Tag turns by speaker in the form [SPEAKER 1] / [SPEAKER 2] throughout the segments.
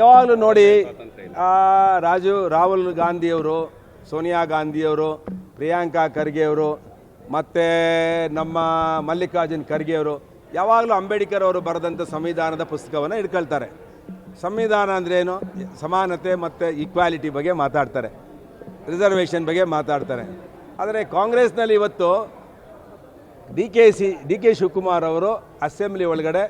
[SPEAKER 1] ಯಾವಾಗಲೂ ನೋಡಿ ರಾಹುಲ್ ಗಾಂಧಿಯವರು, ಸೋನಿಯಾ ಗಾಂಧಿಯವರು, ಪ್ರಿಯಾಂಕಾ ಖರ್ಗೆಯವರು ಮತ್ತು ನಮ್ಮ ಮಲ್ಲಿಕಾರ್ಜುನ್ ಖರ್ಗೆಯವರು ಯಾವಾಗಲೂ ಅಂಬೇಡ್ಕರ್ ಅವರು ಬರೆದಂಥ ಸಂವಿಧಾನದ ಪುಸ್ತಕವನ್ನು ಇಟ್ಕೊಳ್ತಾರೆ. ಸಂವಿಧಾನ ಅಂದ್ರೇನು? ಸಮಾನತೆ ಮತ್ತು ಈಕ್ವಾಲಿಟಿ ಬಗ್ಗೆ ಮಾತಾಡ್ತಾರೆ, ರಿಸರ್ವೇಷನ್ ಬಗ್ಗೆ ಮಾತಾಡ್ತಾರೆ. ಆದರೆ ಕಾಂಗ್ರೆಸ್ನಲ್ಲಿ ಇವತ್ತು ಡಿ ಕೆ ಶಿವಕುಮಾರ್ ಅವರು ಅಸೆಂಬ್ಲಿ ಒಳಗಡೆ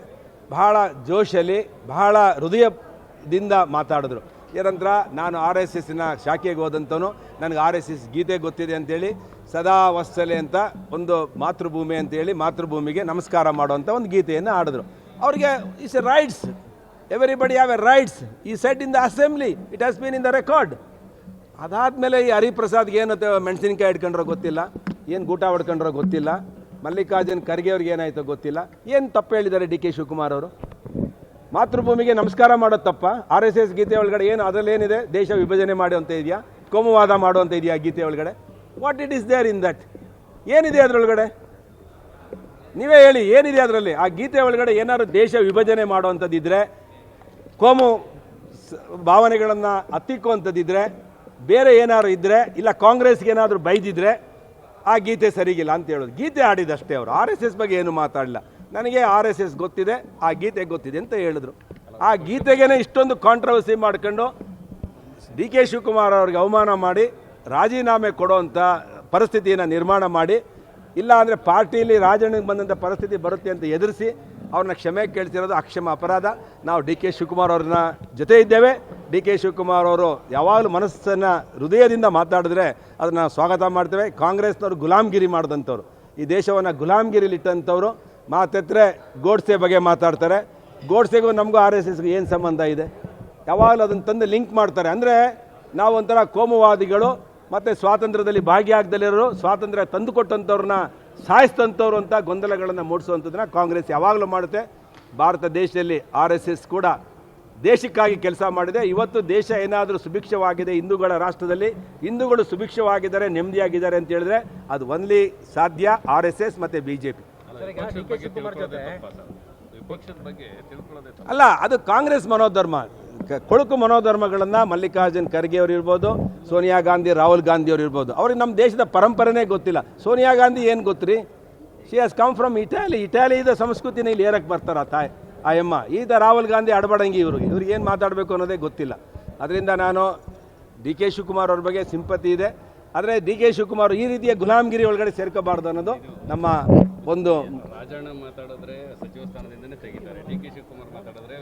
[SPEAKER 1] ಬಹಳ ಜೋಶಲ್ಲಿ ಬಹಳ ಹೃದಯದಿಂದ ಮಾತಾಡಿದ್ರು. ಏನಂದ್ರೆ ನಾನು RSSನ ಶಾಖೆಗೆ ಹೋದಂಥವನು, ನನಗೆ RSS ಗೀತೆ ಗೊತ್ತಿದೆ ಅಂತೇಳಿ ಸದಾ ವತ್ಸಲೆ ಅಂತ ಒಂದು ಮಾತೃಭೂಮಿ ಅಂತೇಳಿ ಮಾತೃಭೂಮಿಗೆ ನಮಸ್ಕಾರ ಮಾಡುವಂಥ ಒಂದು ಗೀತೆಯನ್ನು ಆಡಿದ್ರು. ಅವ್ರಿಗೆ it's a rights, everybody have a rights I said in the assembly, it has been in the record. ಅದಾದಮೇಲೆ ಈ ಹರಿಪ್ರಸಾದ್ಗೆ ಏನು ಮೆಣಸಿನಕಾಯಿ ಹಿಡ್ಕೊಂಡ್ರೋ ಗೊತ್ತಿಲ್ಲ, ಏನು ಗೂಟ ಹೊಡ್ಕೊಂಡ್ರೋ ಗೊತ್ತಿಲ್ಲ, ಮಲ್ಲಿಕಾರ್ಜುನ್ ಖರ್ಗೆ ಅವ್ರಿಗೆ ಏನಾಯಿತೋ ಗೊತ್ತಿಲ್ಲ. ಏನು ತಪ್ಪು ಹೇಳಿದ್ದಾರೆ ಡಿ ಕೆ ಶಿವಕುಮಾರ್ ಅವರು? ಮಾತೃಭೂಮಿಗೆ ನಮಸ್ಕಾರ ಮಾಡೋದು ತಪ್ಪ? RSS ಗೀತೆ ಒಳಗಡೆ ಏನು ಅದರಲ್ಲೇನಿದೆ? ದೇಶ ವಿಭಜನೆ ಮಾಡುವಂಥ ಇದೆಯಾ? ಕೋಮುವಾದ ಮಾಡುವಂಥ ಇದೆಯಾ ಗೀತೆ ಒಳಗಡೆ? What it is there in that? ಏನಿದೆ ಅದರೊಳಗಡೆ? ನೀವೇ ಹೇಳಿ, ಏನಿದೆ ಅದರಲ್ಲಿ? ಆ ಗೀತೆ ಒಳಗಡೆ ಏನಾದ್ರು ದೇಶ ವಿಭಜನೆ ಮಾಡುವಂಥದ್ದಿದ್ರೆ, ಕೋಮು ಭಾವನೆಗಳನ್ನು ಹತ್ತಿಕ್ಕುವಂಥದ್ದಿದ್ರೆ, ಬೇರೆ ಏನಾದ್ರು ಇದ್ದರೆ, ಇಲ್ಲ ಕಾಂಗ್ರೆಸ್ಗೆ ಏನಾದರೂ ಬೈದಿದ್ರೆ ಆ ಗೀತೆ ಸರಿಗಿಲ್ಲ ಅಂತ ಹೇಳೋದು. ಗೀತೆ ಆಡಿದಷ್ಟೇ ಅವರು, RSS ಬಗ್ಗೆ ಏನು ಮಾತಾಡಲಿಲ್ಲ. ನನಗೆ RSS ಗೊತ್ತಿದೆ, ಆ ಗೀತೆ ಗೊತ್ತಿದೆ ಅಂತ ಹೇಳಿದ್ರು. ಆ ಗೀತೆಗೇ ಇಷ್ಟೊಂದು ಕಾಂಟ್ರವರ್ಸಿ ಮಾಡ್ಕೊಂಡು ಡಿ ಕೆ ಶಿವಕುಮಾರ್ ಅವ್ರಿಗೆ ಅವಮಾನ ಮಾಡಿ ರಾಜೀನಾಮೆ ಕೊಡೋವಂಥ ಪರಿಸ್ಥಿತಿಯನ್ನು ನಿರ್ಮಾಣ ಮಾಡಿ, ಇಲ್ಲ ಅಂದರೆ ಪಾರ್ಟಿಯಲ್ಲಿ ರಾಜಣ್ಣಗೆ ಬಂದಂಥ ಪರಿಸ್ಥಿತಿ ಬರುತ್ತೆ ಅಂತ ಎದುರಿಸಿ ಅವ್ರನ್ನ ಕ್ಷಮೆ ಕೇಳ್ತಿರೋದು ಅಕ್ಷಮ ಅಪರಾಧ. ನಾವು ಡಿ ಕೆ ಶಿವಕುಮಾರ್ ಅವ್ರನ್ನ ಜೊತೆ ಇದ್ದೇವೆ. ಡಿ ಕೆ ಶಿವಕುಮಾರ್ ಅವರು ಯಾವಾಗಲೂ ಮನಸ್ಸನ್ನು ಹೃದಯದಿಂದ ಮಾತಾಡಿದ್ರೆ ಅದನ್ನು ಸ್ವಾಗತ ಮಾಡ್ತೇವೆ. ಕಾಂಗ್ರೆಸ್ನವರು ಗುಲಾಮ್ಗಿರಿ ಮಾಡಿದಂಥವ್ರು, ಈ ದೇಶವನ್ನು ಗುಲಾಮ್ಗಿರಿಲಿಟ್ಟಂಥವ್ರು. ಮಾತೆತ್ತರೆ ಗೋಡ್ಸೆ ಬಗ್ಗೆ ಮಾತಾಡ್ತಾರೆ. ಗೋಡ್ಸೆಗೂ ನಮಗೂ RSSಗೂ ಏನು ಸಂಬಂಧ ಇದೆ? ಯಾವಾಗಲೂ ಅದನ್ನು ತಂದು ಲಿಂಕ್ ಮಾಡ್ತಾರೆ. ಅಂದರೆ ನಾವು ಒಂಥರ ಕೋಮುವಾದಿಗಳು ಮತ್ತು ಸ್ವಾತಂತ್ರ್ಯದಲ್ಲಿ ಭಾಗಿಯಾಗದಲ್ಲಿರೋರು, ಸ್ವಾತಂತ್ರ್ಯ ತಂದುಕೊಟ್ಟಂಥವ್ರನ್ನ ಸಾಯಿಸ್ತಂಥವ್ರು ಅಂತ ಗೊಂದಲಗಳನ್ನು ಮೂಡಿಸುವಂಥದ್ದನ್ನ ಕಾಂಗ್ರೆಸ್ ಯಾವಾಗಲೂ ಮಾಡುತ್ತೆ. ಭಾರತ ದೇಶದಲ್ಲಿ RSS ಕೂಡ ದೇಶಕ್ಕಾಗಿ ಕೆಲಸ ಮಾಡಿದೆ. ಇವತ್ತು ದೇಶ ಏನಾದರೂ ಸುಭಿಕ್ಷವಾಗಿದೆ, ಹಿಂದೂಗಳ ರಾಷ್ಟ್ರದಲ್ಲಿ ಹಿಂದೂಗಳು ಸುಭಿಕ್ಷವಾಗಿದ್ದಾರೆ, ನೆಮ್ಮದಿಯಾಗಿದ್ದಾರೆ ಅಂತ ಹೇಳಿದ್ರೆ ಅದು ಒನ್ಲಿ ಸಾಧ್ಯ RSS ಮತ್ತು BJP. ಅಲ್ಲ, ಅದು ಕಾಂಗ್ರೆಸ್ ಮನೋಧರ್ಮ, ಕೊಳುಕು ಮನೋಧರ್ಮಗಳನ್ನು ಮಲ್ಲಿಕಾರ್ಜುನ್ ಖರ್ಗೆ ಅವರು ಇರ್ಬೋದು, ಸೋನಿಯಾ ಗಾಂಧಿ, ರಾಹುಲ್ ಗಾಂಧಿ ಅವರು ಇರ್ಬೋದು. ಅವ್ರಿಗೆ ನಮ್ಮ ದೇಶದ ಪರಂಪರೆನೇ ಗೊತ್ತಿಲ್ಲ. ಸೋನಿಯಾ ಗಾಂಧಿ ಏನು ಗೊತ್ತ್ರಿ? ಶಿ ಹ್ಯಾಸ್ ಕಮ್ ಫ್ರಮ್ ಇಟಾಲಿದ ಸಂಸ್ಕೃತಿನ ಇಲ್ಲಿ ಏರಕ್ಕೆ ಬರ್ತಾರ ಆ ಎಮ್ಮ. ಈತ ರಾಹುಲ್ ಗಾಂಧಿ ಅಡಬಡಂಗಿ ಇವ್ರಿಗೆ ಏನು ಮಾತಾಡಬೇಕು ಅನ್ನೋದೇ ಗೊತ್ತಿಲ್ಲ. ಅದರಿಂದ ನಾನು ಡಿ ಕೆ ಶಿವಕುಮಾರ್ ಅವ್ರ ಬಗ್ಗೆ ಸಿಂಪತಿ ಇದೆ. ಆದರೆ ಡಿ ಕೆ ಶಿವಕುಮಾರ್ ಈ ರೀತಿಯ ಗುಲಾಮ್ಗಿರಿ ಒಳಗಡೆ ಸೇರ್ಕೋಬಾರ್ದು ಅನ್ನೋದು ನಮ್ಮ ಒಂದು.
[SPEAKER 2] ರಾಜಣ್ಣ ಮಾತಾಡಿದ್ರೆ ಸಚಿವ ಸ್ಥಾನದಿಂದನೇ ತೆಗಿತಾರೆ, ಡಿ ಕೆ ಶಿವಕುಮಾರ್ ಮಾತಾಡಿದ್ರೆ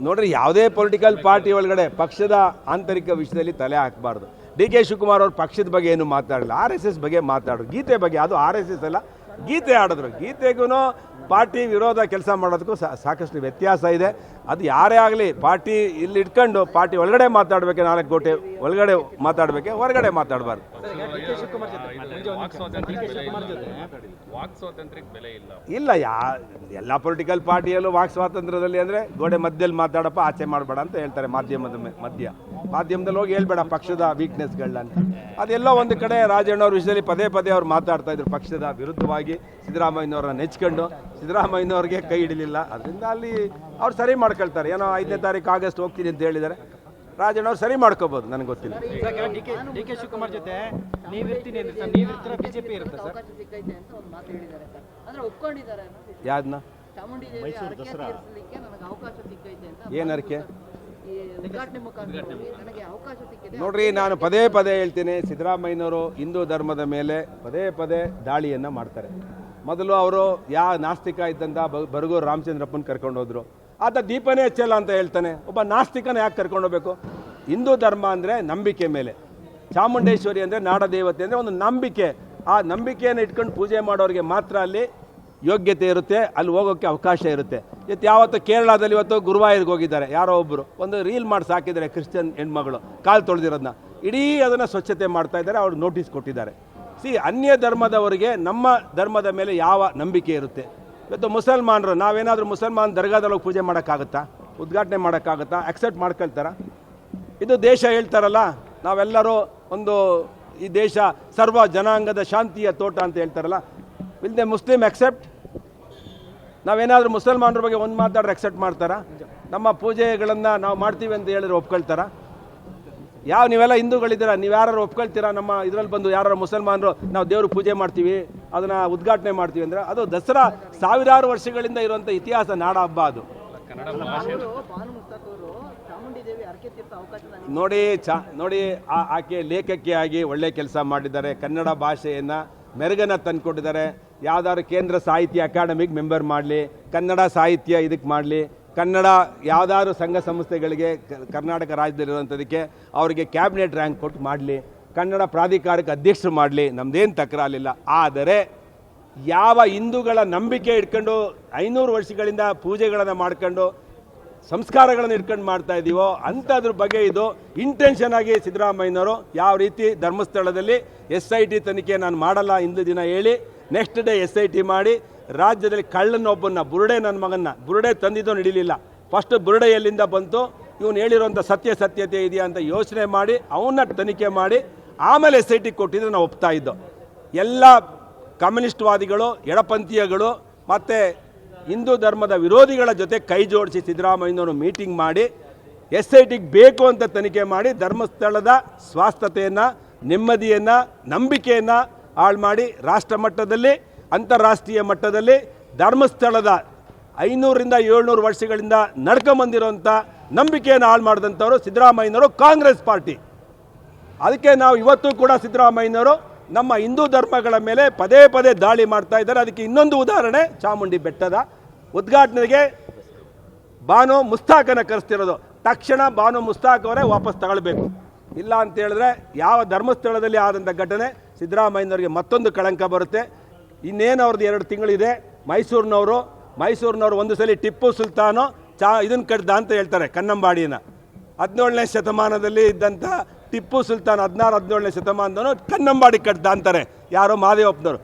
[SPEAKER 1] ನೋಡ್ರಿ, ಯಾವುದೇ ಪೊಲಿಟಿಕಲ್ ಪಾರ್ಟಿ ಒಳಗಡೆ ಪಕ್ಷದ ಆಂತರಿಕ ವಿಷಯದಲ್ಲಿ ತಲೆ ಹಾಕಬಾರ್ದು. ಡಿ ಕೆ ಶಿವಕುಮಾರ್ ಅವ್ರ ಪಕ್ಷದ ಬಗ್ಗೆ ಏನು ಮಾತಾಡಲಿಲ್ಲ, RSS ಬಗ್ಗೆ ಮಾತಾಡೋದು. ಗೀತೆ ಬಗ್ಗೆ, ಅದು RSS ಅಲ್ಲ, ಗೀತೆ ಆಡಿದ್ರು. ಗೀತೆಗೂ ಪಾರ್ಟಿ ವಿರೋಧ ಕೆಲಸ ಮಾಡೋದಕ್ಕೂ ಸಾಕಷ್ಟು ವ್ಯತ್ಯಾಸ ಇದೆ. ಅದು ಯಾರೇ ಆಗಲಿ ಪಾರ್ಟಿ ಇಲ್ಲಿ ಇಟ್ಕೊಂಡು ಪಾರ್ಟಿ ಒಳಗಡೆ ಮಾತಾಡಬೇಕು, 4 ಕೋಟಿ ಒಳಗಡೆ ಮಾತಾಡಬೇಕೆ, ಹೊರಗಡೆ ಮಾತಾಡಬಾರ್ದು. ಇಲ್ಲ, ಎಲ್ಲ ಪೊಲಿಟಿಕಲ್ ಪಾರ್ಟಿಯಲ್ಲೂ ವಾಕ್ ಸ್ವಾತಂತ್ರ್ಯದಲ್ಲಿ ಅಂದರೆ ಗೋಡೆ ಮಧ್ಯದಲ್ಲಿ ಮಾತಾಡಪ್ಪ, ಆಚೆ ಮಾಡಬೇಡ ಅಂತ ಹೇಳ್ತಾರೆ. ಮಾಧ್ಯಮದಲ್ಲಿ ಹೋಗಿ ಹೇಳ್ಬೇಡ ಪಕ್ಷದ ವೀಕ್ನೆಸ್ಗಳನ್ನ ಅಂತ. ಅದೆಲ್ಲೋ ಒಂದು ಕಡೆ ರಾಜಣ್ಣವ್ರ ವಿಷಯದಲ್ಲಿ ಪದೇ ಅವ್ರು ಮಾತಾಡ್ತಾ ಇದ್ರು ಪಕ್ಷದ ವಿರುದ್ಧವಾಗಿ, ಸಿದ್ದರಾಮಯ್ಯನವ್ರನ್ನ ನೆಚ್ಕೊಂಡು. ಸಿದ್ದರಾಮಯ್ಯನವ್ರಿಗೆ ಕೈ ಹಿಡಿಲಿಲ್ಲ, ಅದರಿಂದ ಅಲ್ಲಿ ಅವ್ರು ಸರಿ ಮಾಡ್ಕೊಳ್ತಾರೆ. ಏನೋ 5ನೇ ತಾರೀಕು ಆಗಸ್ಟ್ ಹೋಗ್ತೀನಿ ಅಂತ ಹೇಳಿದ್ದಾರೆ. ರಾಜಣ್ಣವ್ರು ಸರಿ ಮಾಡ್ಕೋಬಹುದು, ನನಗೆ ಗೊತ್ತಿಲ್ಲ.
[SPEAKER 3] ಡಿ ಕೆ ಶಿವಕುಮಾರ್ ಜೊತೆ ಬಿಜೆಪಿ ಇರುತ್ತೆ ಸರ್,
[SPEAKER 1] ಯಾವ್ದನ್ನ ಏನು ಅರಿಕೆ? ನೋಡ್ರಿ, ನಾನು ಪದೇ ಹೇಳ್ತೀನಿ, ಸಿದ್ದರಾಮಯ್ಯನವರು ಹಿಂದೂ ಧರ್ಮದ ಮೇಲೆ ಪದೇ ದಾಳಿಯನ್ನು ಮಾಡ್ತಾರೆ. ಮೊದಲು ಅವರು ನಾಸ್ತಿಕ ಇದ್ದಂಥ ಬರಗೂರು ರಾಮಚಂದ್ರಪ್ಪನ ಕರ್ಕೊಂಡು ಹೋದ್ರು. ಆತ ದೀಪನೇ ಹಚ್ಚಲ್ಲ ಅಂತ ಹೇಳ್ತಾನೆ. ಒಬ್ಬ ನಾಸ್ತಿಕನ ಯಾಕೆ ಕರ್ಕೊಂಡು ಹೋಗ್ಬೇಕು? ಹಿಂದೂ ಧರ್ಮ ಅಂದರೆ ನಂಬಿಕೆ ಮೇಲೆ. ಚಾಮುಂಡೇಶ್ವರಿ ಅಂದರೆ ನಾಡದೇವತೆ ಅಂದರೆ ಒಂದು ನಂಬಿಕೆ. ಆ ನಂಬಿಕೆಯನ್ನು ಇಟ್ಕೊಂಡು ಪೂಜೆ ಮಾಡೋರಿಗೆ ಮಾತ್ರ ಅಲ್ಲಿ ಯೋಗ್ಯತೆ ಇರುತ್ತೆ, ಅಲ್ಲಿ ಹೋಗೋಕ್ಕೆ ಅವಕಾಶ ಇರುತ್ತೆ. ಯಾವತ್ತು ಕೇರಳದಲ್ಲಿ ಇವತ್ತು ಗುರುವಾಯೂರ್ಗೆ ಹೋಗಿದ್ದಾರೆ, ಯಾರೋ ಒಬ್ಬರು ಒಂದು ರೀಲ್ ಮಾಡಿ ಸಾಕಿದ್ದಾರೆ, ಕ್ರಿಶ್ಚಿಯನ್ ಹೆಣ್ಮಗಳು ಕಾಲು ತೊಳೆದಿರೋದನ್ನ. ಇಡೀ ಅದನ್ನು ಸ್ವಚ್ಛತೆ ಮಾಡ್ತಾ ಇದ್ದಾರೆ, ಅವ್ರು ನೋಟಿಸ್ ಕೊಟ್ಟಿದ್ದಾರೆ. ಅನ್ಯ ಧರ್ಮದವರಿಗೆ ನಮ್ಮ ಧರ್ಮದ ಮೇಲೆ ಯಾವ ನಂಬಿಕೆ ಇರುತ್ತೆ? ಇವತ್ತು ಮುಸಲ್ಮಾನರು, ನಾವೇನಾದರೂ ಮುಸಲ್ಮಾನ್ ದರ್ಗಾದಲ್ಲಿ ಪೂಜೆ ಮಾಡೋಕ್ಕಾಗುತ್ತಾ? ಉದ್ಘಾಟನೆ ಮಾಡೋಕ್ಕಾಗುತ್ತಾ? ಅಕ್ಸೆಪ್ಟ್ ಮಾಡ್ಕೊಳ್ತಾರ? ಇದು ದೇಶ ಹೇಳ್ತಾರಲ್ಲ, ನಾವೆಲ್ಲರೂ ಒಂದು ಈ ದೇಶ ಸರ್ವ ಜನಾಂಗದ ಶಾಂತಿಯ ತೋಟ ಅಂತ ಹೇಳ್ತಾರಲ್ಲ, ವಿಲ್ ದೆ ಮುಸ್ಲಿಮ್ ಅಕ್ಸೆಪ್ಟ್? ನಾವೇನಾದರೂ ಮುಸಲ್ಮಾನರ ಬಗ್ಗೆ ಒಂದು ಮಾತಾಡ್ರೆ ಅಕ್ಸೆಪ್ಟ್ ಮಾಡ್ತಾರಾ? ನಮ್ಮ ಪೂಜೆಗಳನ್ನು ನಾವು ಮಾಡ್ತೀವಿ ಅಂತ ಹೇಳಿದ್ರೆ ಒಪ್ಕೊಳ್ತಾರಾ? ನೀವೆಲ್ಲ ಹಿಂದೂಗಳಿದ್ದೀರಾ, ನೀವು ಯಾರು ಒಪ್ಕೊಳ್ತೀರಾ? ನಮ್ಮ ಇದರಲ್ಲಿ ಬಂದು ಯಾರು ಮುಸಲ್ಮಾನರು ನಾವು ದೇವ್ರ ಪೂಜೆ ಮಾಡ್ತೀವಿ, ಅದನ್ನು ಉದ್ಘಾಟನೆ ಮಾಡ್ತೀವಿ ಅಂದರೆ ಅದು ದಸರಾ ಸಾವಿರಾರು ವರ್ಷಗಳಿಂದ ಇರುವಂಥ ಇತಿಹಾಸ ನಾಡ ಹಬ್ಬ ಅದು.
[SPEAKER 2] ಕನ್ನಡ ಭಾಷೆ
[SPEAKER 1] ನೋಡಿ ಆಕೆ ಲೇಖಕಿ ಆಗಿ ಒಳ್ಳೆ ಕೆಲಸ ಮಾಡಿದ್ದಾರೆ. ಕನ್ನಡ ಭಾಷೆಯನ್ನು ಮೆರುಗನ್ನು ತಂದುಕೊಟ್ಟಿದ್ದಾರೆ. ಯಾವ್ದಾದ್ರು ಕೇಂದ್ರ ಸಾಹಿತ್ಯ ಅಕಾಡೆಮಿಗೆ ಮೆಂಬರ್ ಮಾಡಲಿ, ಕನ್ನಡ ಸಾಹಿತ್ಯ ಇದಕ್ಕೆ ಮಾಡಲಿ, ಕನ್ನಡ ಯಾವುದಾದ್ರು ಸಂಘ ಸಂಸ್ಥೆಗಳಿಗೆ ಕರ್ನಾಟಕ ರಾಜ್ಯದಲ್ಲಿರುವಂಥದಕ್ಕೆ ಅವರಿಗೆ ಕ್ಯಾಬಿನೆಟ್ ರ್ಯಾಂಕ್ ಕೊಟ್ಟು ಮಾಡಲಿ, ಕನ್ನಡ ಪ್ರಾಧಿಕಾರಕ್ಕೆ ಅಧ್ಯಕ್ಷರು ಮಾಡಲಿ, ನಮ್ಮದೇನು ತಕರಾಲಿಲ್ಲ. ಆದರೆ ಯಾವ ಹಿಂದೂಗಳ ನಂಬಿಕೆ ಇಟ್ಕೊಂಡು 500 ವರ್ಷಗಳಿಂದ ಪೂಜೆಗಳನ್ನು ಮಾಡ್ಕೊಂಡು ಸಂಸ್ಕಾರಗಳನ್ನು ಇಟ್ಕೊಂಡು ಮಾಡ್ತಾ ಇದ್ದೀವೋ ಅಂಥದ್ರ ಬಗ್ಗೆ ಇದು ಇಂಟೆನ್ಷನ್ ಆಗಿ ಸಿದ್ದರಾಮಯ್ಯನವರು ಯಾವ ರೀತಿ ಧರ್ಮಸ್ಥಳದಲ್ಲಿ SIT ತನಿಖೆ ನಾನು ಮಾಡಲ್ಲ ಇಂದು ದಿನ ಹೇಳಿ ನೆಕ್ಸ್ಟ್ ಡೇ SIT ಮಾಡಿ ರಾಜ್ಯದಲ್ಲಿ ಕಳ್ಳನೊಬ್ಬನ್ನ ಬುರುಡೆ ನನ್ನ ಮಗನ್ನ ಬುರುಡೆ ತಂದಿದ್ದು ನಡೀಲಿಲ್ಲ. ಫಸ್ಟ್ ಬುರುಡೆ ಎಲ್ಲಿಂದ ಬಂತು, ಇವನು ಹೇಳಿರೋಂಥ ಸತ್ಯತೆ ಇದೆಯಾ ಅಂತ ಯೋಚನೆ ಮಾಡಿ ಅವನ್ನ ತನಿಖೆ ಮಾಡಿ ಆಮೇಲೆ SIT ಕೊಟ್ಟಿದ್ರೆ ನಾವು ಒಪ್ತಾ ಇದ್ದೋ. ಎಲ್ಲ ಕಮ್ಯುನಿಸ್ಟ್ವಾದಿಗಳು, ಎಡಪಂಥೀಯಗಳು ಮತ್ತು ಹಿಂದೂ ಧರ್ಮದ ವಿರೋಧಿಗಳ ಜೊತೆ ಕೈ ಜೋಡಿಸಿ ಸಿದ್ದರಾಮಯ್ಯನವರು ಮೀಟಿಂಗ್ ಮಾಡಿ SITಗೆ ಬೇಕು ಅಂತ ತನಿಖೆ ಮಾಡಿ ಧರ್ಮಸ್ಥಳದ ಸ್ವಾಸ್ಥತೆಯನ್ನು, ನೆಮ್ಮದಿಯನ್ನು, ನಂಬಿಕೆಯನ್ನು ಹಾಳು ಮಾಡಿ ರಾಷ್ಟ್ರ ಮಟ್ಟದಲ್ಲಿ, ಅಂತಾರಾಷ್ಟ್ರೀಯ ಮಟ್ಟದಲ್ಲಿ ಧರ್ಮಸ್ಥಳದ 500ರಿಂದ 700 ವರ್ಷಗಳಿಂದ ನಡ್ಕೊಂಬಂದಿರೋಂಥ ನಂಬಿಕೆಯನ್ನು ಹಾಳು ಮಾಡಿದಂಥವರು ಸಿದ್ದರಾಮಯ್ಯನವರು, ಕಾಂಗ್ರೆಸ್ ಪಾರ್ಟಿ. ಅದಕ್ಕೆ ನಾವು ಇವತ್ತು ಕೂಡ ಸಿದ್ದರಾಮಯ್ಯನವರು ನಮ್ಮ ಹಿಂದೂ ಧರ್ಮಗಳ ಮೇಲೆ ಪದೇ ಪದೇ ದಾಳಿ ಮಾಡ್ತಾ ಇದ್ದಾರೆ. ಅದಕ್ಕೆ ಇನ್ನೊಂದು ಉದಾಹರಣೆ ಚಾಮುಂಡಿ ಬೆಟ್ಟದ ಉದ್ಘಾಟನೆಗೆ ಬಾನು ಮುಸ್ತಾಕನ ಕರೆಸ್ತಿರೋದು. ತಕ್ಷಣ ಬಾನು ಮುಸ್ತಾಕ್ ಅವರೇ ವಾಪಸ್ ತಗೊಳ್ಬೇಕು. ಇಲ್ಲ ಅಂತ ಹೇಳಿದ್ರೆ ಯಾವ ಧರ್ಮಸ್ಥಳದಲ್ಲಿ ಆದಂಥ ಘಟನೆ ಸಿದ್ದರಾಮಯ್ಯನವರಿಗೆ ಮತ್ತೊಂದು ಕಳಂಕ ಬರುತ್ತೆ. ಇನ್ನೇನು ಅವ್ರದ್ದು 2 ತಿಂಗಳಿದೆ. ಮೈಸೂರಿನವರು ಒಂದು ಸಲ ಟಿಪ್ಪು ಸುಲ್ತಾನು ಇದನ್ನು ಕಟ್ದ ಅಂತ ಹೇಳ್ತಾರೆ, ಕನ್ನಂಬಾಡಿನ. 17ನೇ ಶತಮಾನದಲ್ಲಿ ಇದ್ದಂಥ ಟಿಪ್ಪು ಸುಲ್ತಾನ್ 16-17ನೇ ಶತಮಾನದವನು ಕನ್ನಂಬಾಡಿ ಕಟ್ದ ಅಂತಾರೆ ಯಾರೋ ಮಹಾದೇವಪ್ಪನವರು.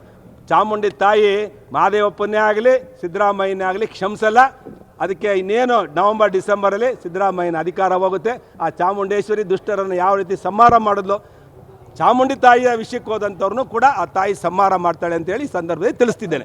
[SPEAKER 1] ಚಾಮುಂಡಿ ತಾಯಿ ಮಹಾದೇವಪ್ಪನ್ನೇ ಆಗಲಿ ಸಿದ್ದರಾಮಯ್ಯನೇ ಆಗಲಿ ಕ್ಷಮಿಸಲ್ಲ. ಅದಕ್ಕೆ ಇನ್ನೇನು ನವಂಬರ್ ಡಿಸೆಂಬರಲ್ಲಿ ಸಿದ್ದರಾಮಯ್ಯನ ಅಧಿಕಾರ ಹೋಗುತ್ತೆ. ಆ ಚಾಮುಂಡೇಶ್ವರಿ ದುಷ್ಟರನ್ನು ಯಾವ ರೀತಿ ಸಂಹಾರ ಮಾಡಿದ್ಲು, ಚಾಮುಂಡಿ ತಾಯಿಯ ವಿಷಯಕ್ಕೆ ಹೋದಂಥವ್ರನ್ನೂ ಕೂಡ ಆ ತಾಯಿ ಸಂಹಾರ ಮಾಡ್ತಾಳೆ ಅಂತೇಳಿ ಈ ಸಂದರ್ಭದಲ್ಲಿ ತಿಳಿಸ್ತಿದ್ದೇನೆ.